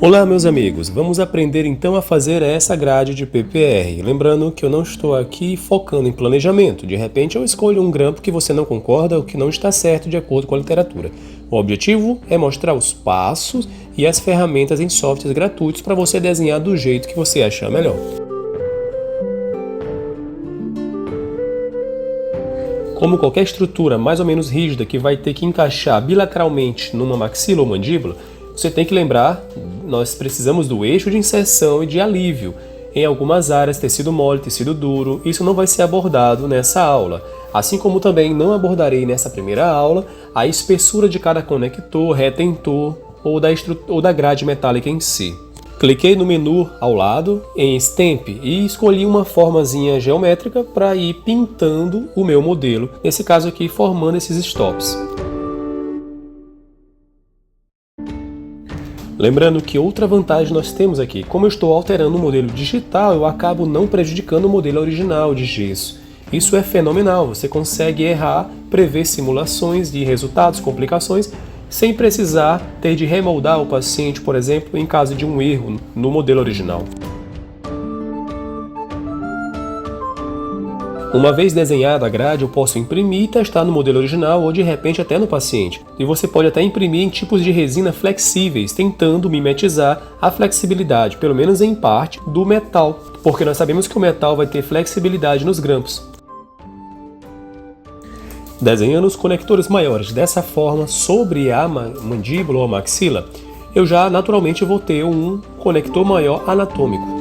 Olá, meus amigos, vamos aprender então a fazer essa grade de PPR. Lembrando que eu não estou aqui focando em planejamento. De repente eu escolho um grampo que você não concorda ou que não está certo de acordo com a literatura. O objetivo é mostrar os passos e as ferramentas em softwares gratuitos para você desenhar do jeito que você achar melhor. Como qualquer estrutura mais ou menos rígida que vai ter que encaixar bilateralmente numa maxila ou mandíbula, você tem que lembrar, nós precisamos do eixo de inserção e de alívio. Em algumas áreas, tecido mole, tecido duro, isso não vai ser abordado nessa aula. Assim como também não abordarei nessa primeira aula a espessura de cada conector, retentor ou da grade metálica em si. Cliquei no menu ao lado em Stamp e escolhi uma formazinha geométrica para ir pintando o meu modelo, nesse caso aqui formando esses stops. Lembrando que outra vantagem nós temos aqui, como eu estou alterando o modelo digital, eu acabo não prejudicando o modelo original de gesso. Isso é fenomenal, você consegue errar, prever simulações de resultados, complicações, sem precisar ter de remoldar o paciente, por exemplo, em caso de um erro no modelo original. Uma vez desenhada a grade, eu posso imprimir e testar no modelo original ou de repente até no paciente. E você pode até imprimir em tipos de resina flexíveis, tentando mimetizar a flexibilidade, pelo menos em parte, do metal, porque nós sabemos que o metal vai ter flexibilidade nos grampos. Desenhando os conectores maiores dessa forma sobre a mandíbula ou a maxila, eu já naturalmente vou ter um conector maior anatômico.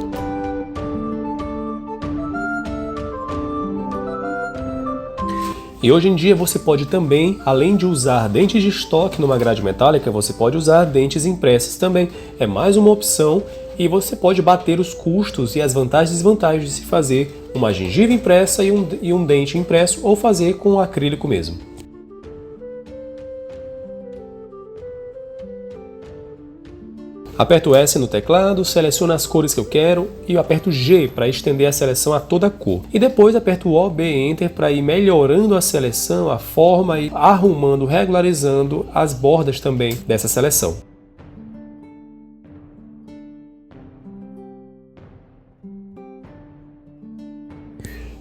E hoje em dia você pode também, além de usar dentes de estoque numa grade metálica, você pode usar dentes impressas também. É mais uma opção e você pode bater os custos e as vantagens e desvantagens de se fazer uma gengiva impressa e um dente impresso ou fazer com acrílico mesmo. Aperto S no teclado, seleciono as cores que eu quero e aperto G para estender a seleção a toda a cor. E depois aperto O, B, Enter para ir melhorando a seleção, a forma e arrumando, regularizando as bordas também dessa seleção.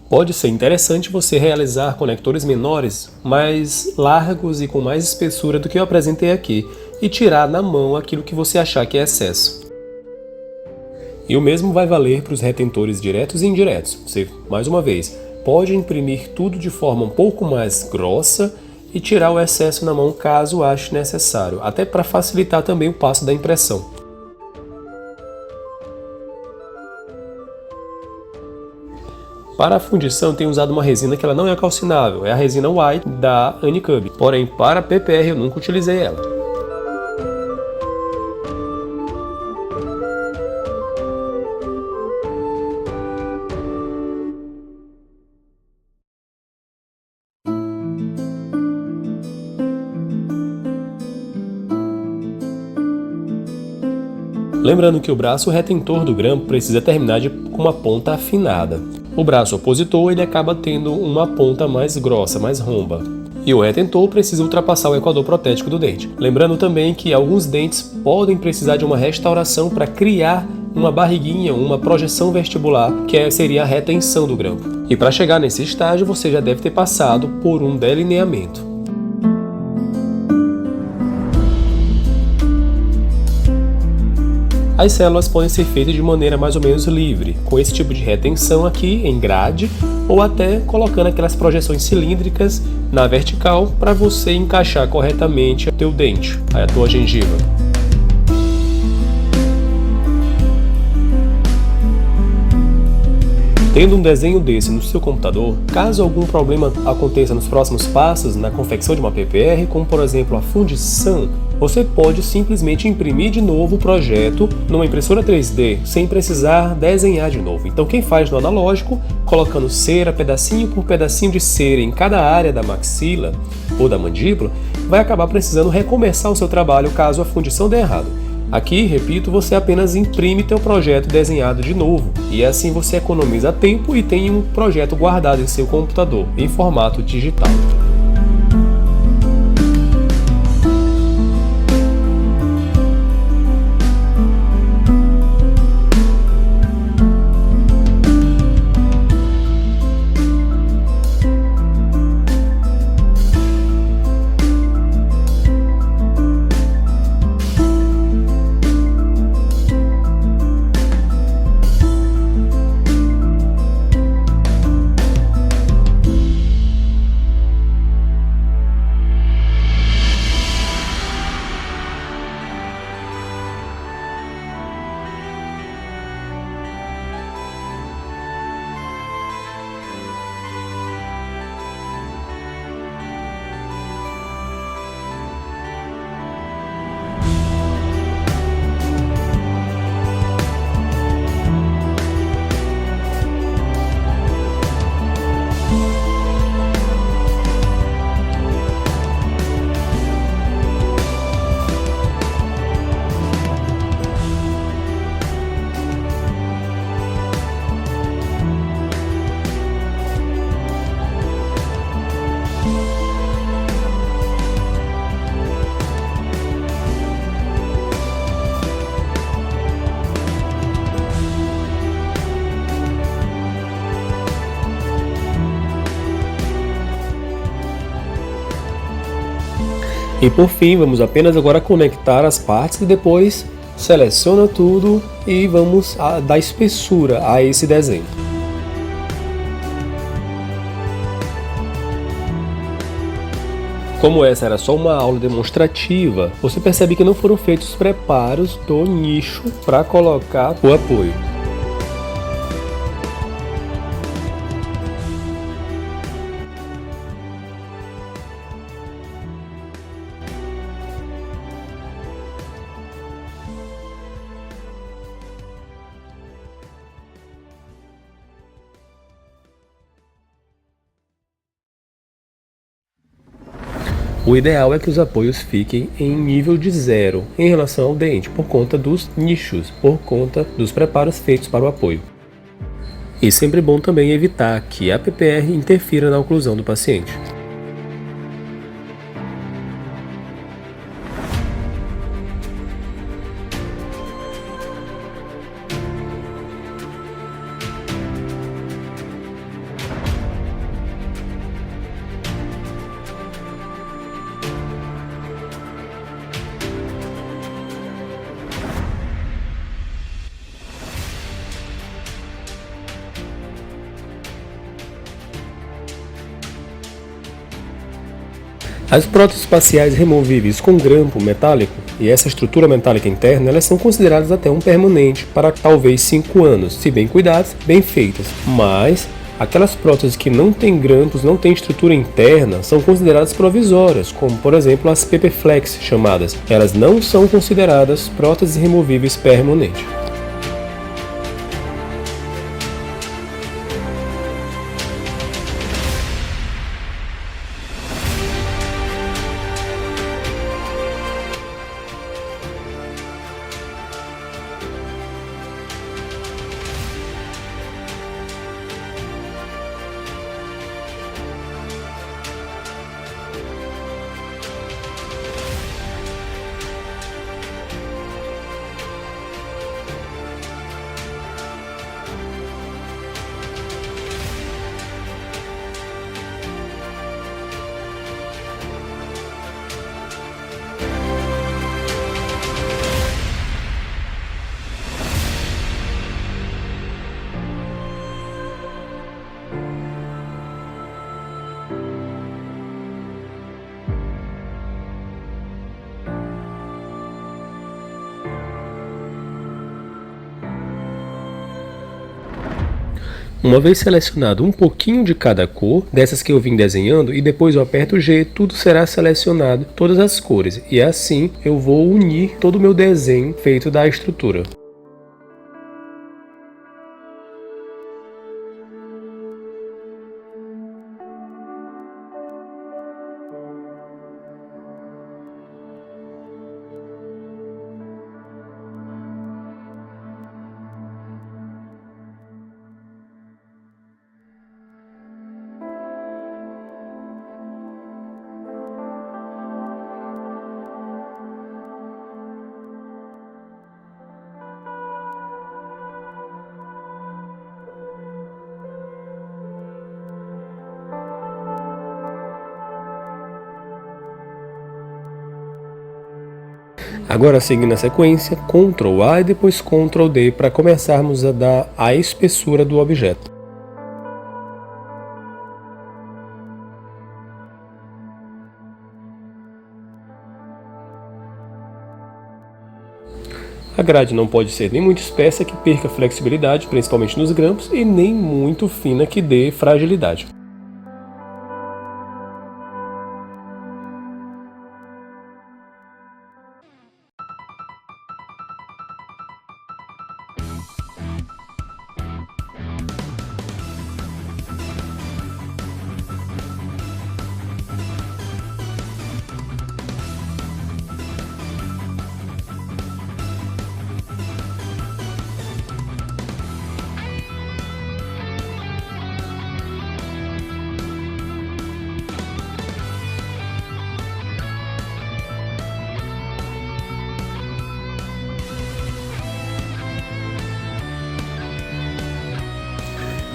Pode ser interessante você realizar conectores menores, mais largos e com mais espessura do que eu apresentei aqui, e tirar na mão aquilo que você achar que é excesso. E o mesmo vai valer para os retentores diretos e indiretos. Você, mais uma vez, pode imprimir tudo de forma um pouco mais grossa e tirar o excesso na mão caso ache necessário, até para facilitar também o passo da impressão. Para a fundição, tenho usado uma resina que ela não é calcinável, é a resina White da Anycub. Porém, para PPR eu nunca utilizei ela. Lembrando que o braço retentor do grampo precisa terminar com uma ponta afinada. O braço opositor ele acaba tendo uma ponta mais grossa, mais romba. E o retentor precisa ultrapassar o equador protético do dente. Lembrando também que alguns dentes podem precisar de uma restauração para criar uma barriguinha, uma projeção vestibular, que seria a retenção do grampo. E para chegar nesse estágio, você já deve ter passado por um delineamento. As células podem ser feitas de maneira mais ou menos livre, com esse tipo de retenção aqui em grade, ou até colocando aquelas projeções cilíndricas na vertical para você encaixar corretamente o teu dente, a tua gengiva. Tendo um desenho desse no seu computador, caso algum problema aconteça nos próximos passos na confecção de uma PPR, como por exemplo a fundição, você pode simplesmente imprimir de novo o projeto numa impressora 3D, sem precisar desenhar de novo. Então quem faz no analógico, colocando cera, pedacinho por pedacinho de cera em cada área da maxila ou da mandíbula, vai acabar precisando recomeçar o seu trabalho caso a fundição dê errado. Aqui, repito, você apenas imprime teu projeto desenhado de novo, e assim você economiza tempo e tem um projeto guardado em seu computador, em formato digital. E por fim, vamos apenas agora conectar as partes e depois seleciona tudo e vamos dar espessura a esse desenho. Como essa era só uma aula demonstrativa, você percebe que não foram feitos preparos do nicho para colocar o apoio. O ideal é que os apoios fiquem em nível de 0 em relação ao dente, por conta dos nichos, por conta dos preparos feitos para o apoio. E sempre bom também evitar que a PPR interfira na oclusão do paciente. As próteses faciais removíveis com grampo metálico e essa estrutura metálica interna, elas são consideradas até um permanente para talvez 5 anos, se bem cuidadas, bem feitas. Mas aquelas próteses que não têm grampos, não têm estrutura interna, são consideradas provisórias, como por exemplo as PP Flex chamadas. Elas não são consideradas próteses removíveis permanentes. Uma vez selecionado um pouquinho de cada cor, dessas que eu vim desenhando, e depois eu aperto G, tudo será selecionado, todas as cores. E assim eu vou unir todo o meu desenho feito da estrutura. Agora, seguindo a sequência, Ctrl A e depois Ctrl D para começarmos a dar a espessura do objeto. A grade não pode ser nem muito espessa que perca flexibilidade, principalmente nos grampos, e nem muito fina que dê fragilidade.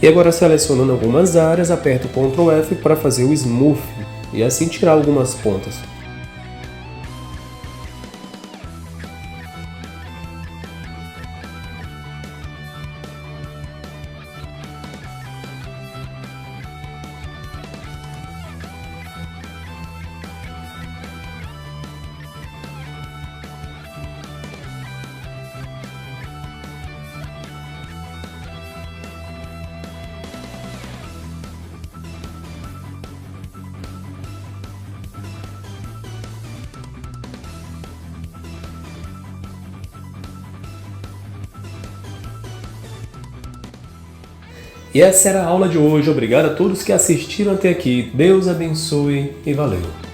E agora, selecionando algumas áreas, aperto Ctrl F para fazer o Smooth e assim tirar algumas pontas. E essa era a aula de hoje. Obrigado a todos que assistiram até aqui. Deus abençoe e valeu!